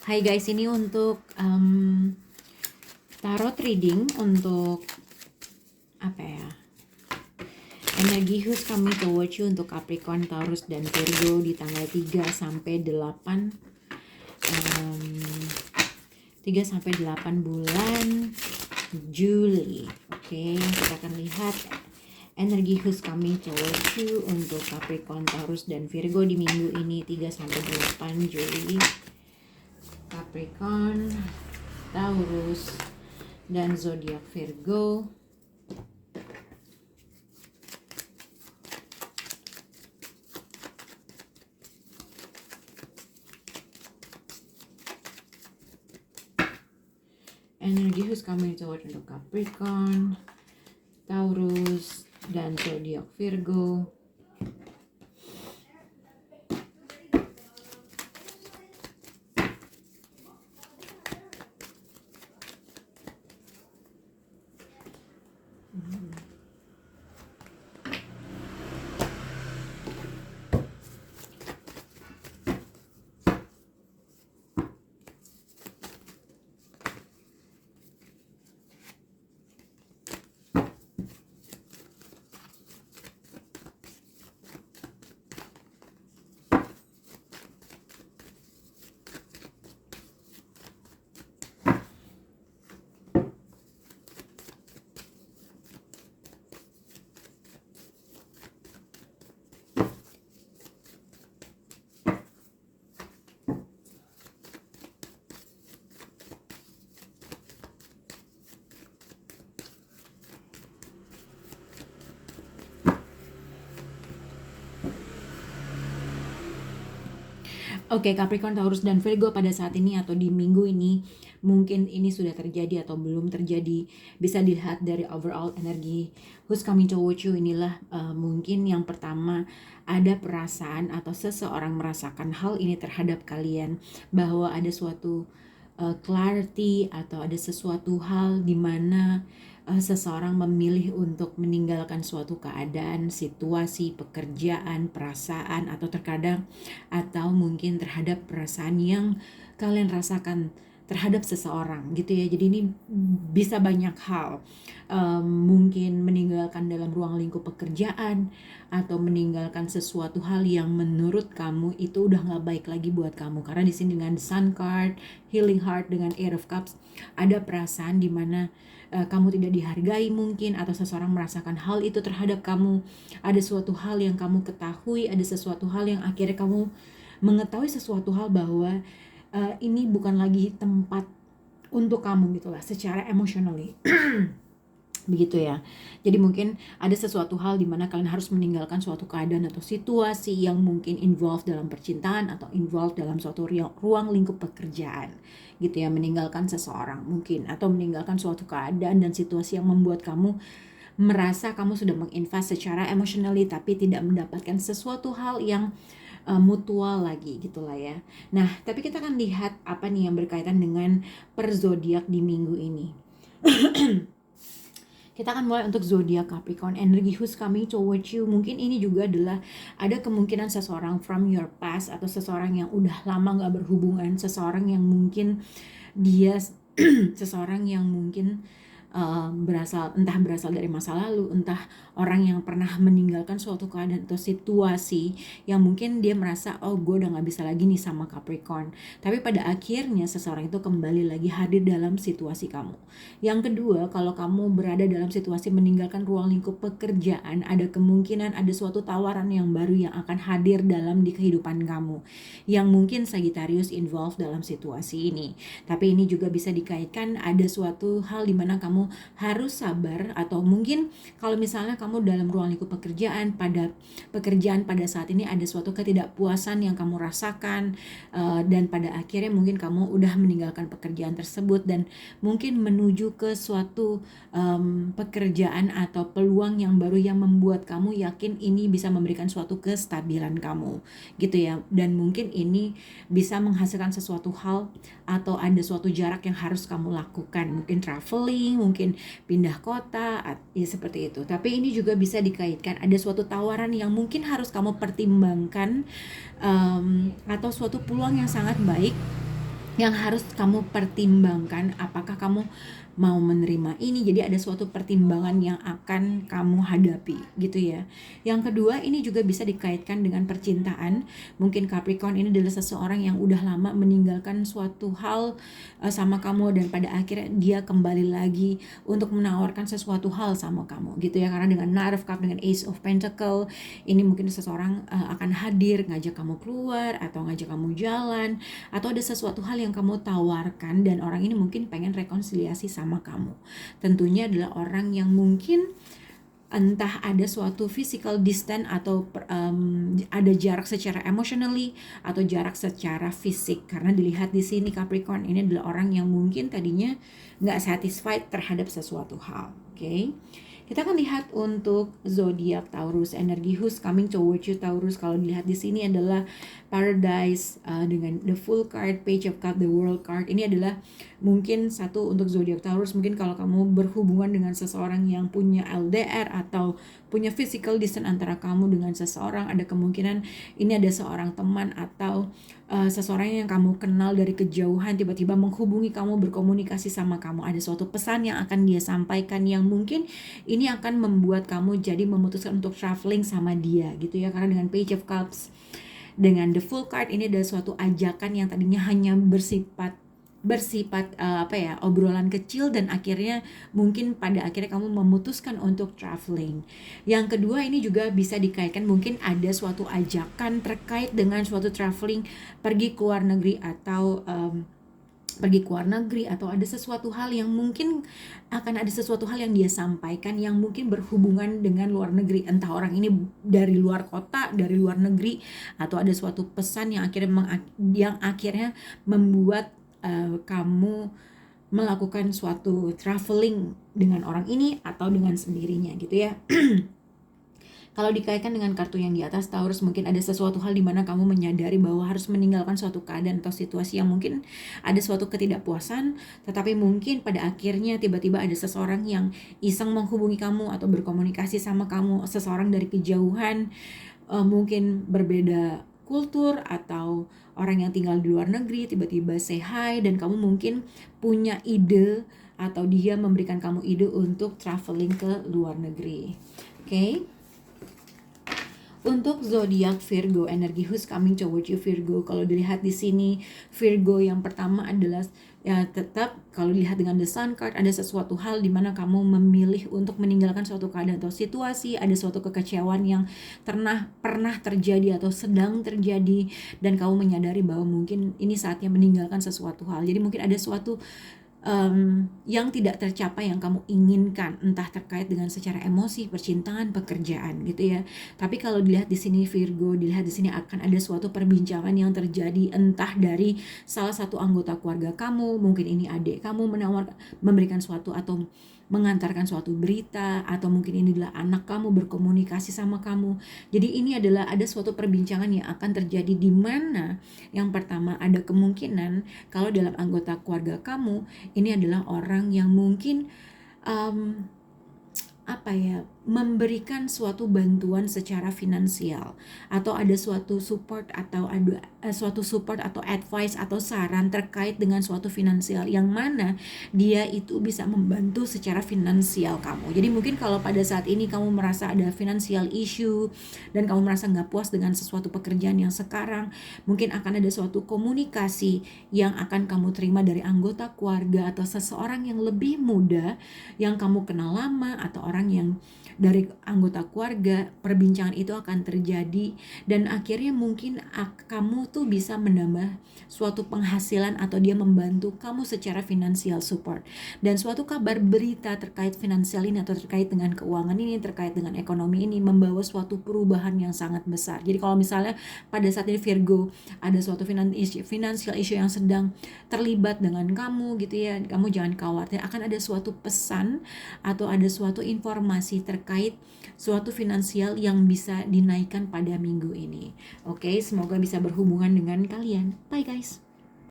Hai guys, ini untuk tarot reading untuk apa ya? Energi who's coming towards you untuk Capricorn, Taurus, dan Virgo di tanggal 3 sampai 8 bulan Juli. Oke, kita akan lihat energi who's coming towards you untuk Capricorn, Taurus, dan Virgo di minggu ini 3 sampai 8 Juli. Capricorn, Taurus, dan zodiak Virgo. Energy who's coming toward untuk Capricorn, Taurus, dan zodiak Virgo. Oke, Capricorn, Taurus, dan Virgo pada saat ini atau di minggu ini, mungkin ini sudah terjadi atau belum terjadi. Bisa dilihat dari overall energi who's coming towards you inilah mungkin yang pertama ada perasaan atau seseorang merasakan hal ini terhadap kalian, bahwa ada suatu clarity atau ada sesuatu hal di mana seseorang memilih untuk meninggalkan suatu keadaan, situasi, pekerjaan, perasaan, atau terkadang atau mungkin terhadap perasaan yang kalian rasakan terhadap seseorang gitu ya. Jadi ini bisa banyak hal, mungkin meninggalkan dalam ruang lingkup pekerjaan atau meninggalkan sesuatu hal yang menurut kamu itu udah nggak baik lagi buat kamu. Karena di sini dengan Sun card, Healing Heart, dengan Air of Cups, ada perasaan di mana kamu tidak dihargai mungkin, atau seseorang merasakan hal itu terhadap kamu. Ada suatu hal yang kamu ketahui, ada sesuatu hal yang akhirnya kamu mengetahui sesuatu hal bahwa ini bukan lagi tempat untuk kamu gitulah, secara emotionally. Begitu ya. Jadi mungkin ada sesuatu hal di mana kalian harus meninggalkan suatu keadaan atau situasi yang mungkin involved dalam percintaan atau involved dalam suatu ruang lingkup pekerjaan gitu ya, meninggalkan seseorang mungkin, atau meninggalkan suatu keadaan dan situasi yang membuat kamu merasa kamu sudah menginvest secara emotionally tapi tidak mendapatkan sesuatu hal yang mutual lagi gitulah ya. Nah, tapi kita akan lihat apa nih yang berkaitan dengan per zodiak di minggu ini. Kita akan mulai untuk zodiak Capricorn, energi who's coming towards you. Mungkin ini juga adalah ada kemungkinan seseorang from your past atau seseorang yang udah lama gak berhubungan, seseorang yang mungkin dia seseorang yang mungkin berasal dari masa lalu, entah orang yang pernah meninggalkan suatu keadaan atau situasi yang mungkin dia merasa, oh gue udah gak bisa lagi nih sama Capricorn, tapi pada akhirnya seseorang itu kembali lagi hadir dalam situasi kamu. Yang kedua, kalau kamu berada dalam situasi meninggalkan ruang lingkup pekerjaan, ada kemungkinan ada suatu tawaran yang baru yang akan hadir dalam di kehidupan kamu, yang mungkin Sagittarius involved dalam situasi ini. Tapi ini juga bisa dikaitkan ada suatu hal di mana kamu harus sabar, atau mungkin kalau misalnya kamu dalam ruang lingkup pekerjaan pada saat ini ada suatu ketidakpuasan yang kamu rasakan, dan pada akhirnya mungkin kamu udah meninggalkan pekerjaan tersebut dan mungkin menuju ke suatu pekerjaan atau peluang yang baru yang membuat kamu yakin ini bisa memberikan suatu kestabilan kamu gitu ya. Dan mungkin ini bisa menghasilkan sesuatu hal atau ada suatu jarak yang harus kamu lakukan, mungkin traveling, mungkin pindah kota, ya seperti itu. Tapi ini juga bisa dikaitkan ada suatu tawaran yang mungkin harus kamu pertimbangkan, atau suatu peluang yang sangat baik yang harus kamu pertimbangkan apakah kamu mau menerima ini. Jadi ada suatu pertimbangan yang akan kamu hadapi gitu ya. Yang kedua, ini juga bisa dikaitkan dengan percintaan. Mungkin Capricorn ini adalah seseorang yang udah lama meninggalkan suatu hal sama kamu, dan pada akhirnya dia kembali lagi untuk menawarkan sesuatu hal sama kamu gitu ya. Karena dengan Knight of Cups, dengan Ace of Pentacle, ini mungkin seseorang akan hadir, ngajak kamu keluar atau ngajak kamu jalan, atau ada sesuatu hal yang kamu tawarkan dan orang ini mungkin pengen rekonsiliasi sama kamu. Tentunya adalah orang yang mungkin entah ada suatu physical distance atau ada jarak secara emotionally atau jarak secara fisik, karena dilihat di sini Capricorn ini adalah orang yang mungkin tadinya nggak satisfied terhadap sesuatu hal. Oke. Kita akan lihat untuk zodiak Taurus, energi who's coming towards you Taurus. Kalau dilihat di sini adalah Paradise dengan the Full card, Page of Cups, the World card. Ini adalah mungkin satu untuk zodiak Taurus. Mungkin kalau kamu berhubungan dengan seseorang yang punya LDR atau punya physical distance antara kamu dengan seseorang, ada kemungkinan ini ada seorang teman atau seseorang yang kamu kenal dari kejauhan tiba-tiba menghubungi kamu, berkomunikasi sama kamu. Ada suatu pesan yang akan dia sampaikan yang mungkin ini akan membuat kamu jadi memutuskan untuk traveling sama dia gitu ya. Karena dengan Page of Cups, dengan the Full card, ini ada suatu ajakan yang tadinya hanya bersifat obrolan kecil, dan akhirnya mungkin pada akhirnya kamu memutuskan untuk traveling. Yang kedua, ini juga bisa dikaitkan mungkin ada suatu ajakan terkait dengan suatu traveling, pergi ke luar negeri atau ada sesuatu hal yang mungkin akan ada sesuatu hal yang dia sampaikan yang mungkin berhubungan dengan luar negeri, entah orang ini dari luar kota, dari luar negeri, atau ada suatu pesan yang akhirnya membuat kamu melakukan suatu traveling dengan orang ini atau dengan sendirinya gitu ya. Kalau dikaitkan dengan kartu yang di atas Taurus, mungkin ada sesuatu hal di mana kamu menyadari bahwa harus meninggalkan suatu keadaan atau situasi yang mungkin ada suatu ketidakpuasan, tetapi mungkin pada akhirnya tiba-tiba ada seseorang yang iseng menghubungi kamu atau berkomunikasi sama kamu, seseorang dari kejauhan, mungkin berbeda kultur atau orang yang tinggal di luar negeri, tiba-tiba say hi, dan kamu mungkin punya ide atau dia memberikan kamu ide untuk traveling ke luar negeri. Oke. Untuk zodiak Virgo, energi who's coming towards you Virgo. Kalau dilihat di sini, Virgo yang pertama adalah ya tetap kalau dilihat dengan the Sun card, ada sesuatu hal di mana kamu memilih untuk meninggalkan suatu keadaan atau situasi, ada suatu kekecewaan yang pernah terjadi atau sedang terjadi, dan kamu menyadari bahwa mungkin ini saatnya meninggalkan sesuatu hal. Jadi mungkin ada suatu yang tidak tercapai yang kamu inginkan, entah terkait dengan secara emosi, percintaan, pekerjaan gitu ya. Tapi kalau dilihat di sini Virgo, dilihat di sini akan ada suatu perbincangan yang terjadi, entah dari salah satu anggota keluarga kamu, mungkin ini adik kamu memberikan suatu atau mengantarkan suatu berita, atau mungkin ini adalah anak kamu berkomunikasi sama kamu. Jadi ini adalah ada suatu perbincangan yang akan terjadi di mana yang pertama ada kemungkinan kalau dalam anggota keluarga kamu ini adalah orang yang mungkin memberikan suatu bantuan secara finansial, atau ada suatu support atau advice atau saran terkait dengan suatu finansial yang mana dia itu bisa membantu secara finansial kamu. Jadi mungkin kalau pada saat ini kamu merasa ada financial issue dan kamu merasa nggak puas dengan sesuatu pekerjaan yang sekarang, mungkin akan ada suatu komunikasi yang akan kamu terima dari anggota keluarga atau seseorang yang lebih muda yang kamu kenal lama, atau orang yang dari anggota keluarga. Perbincangan itu akan terjadi dan akhirnya mungkin kamu tuh bisa menambah suatu penghasilan atau dia membantu kamu secara finansial support. Dan suatu kabar berita terkait finansial ini atau terkait dengan keuangan ini, terkait dengan ekonomi ini membawa suatu perubahan yang sangat besar. Jadi kalau misalnya pada saat ini Virgo ada suatu financial issue yang sedang terlibat dengan kamu gitu ya, kamu jangan khawatir, akan ada suatu pesan atau ada suatu informasi terkait suatu finansial yang bisa dinaikkan pada minggu ini. Oke, semoga bisa berhubungan dengan kalian. Bye guys.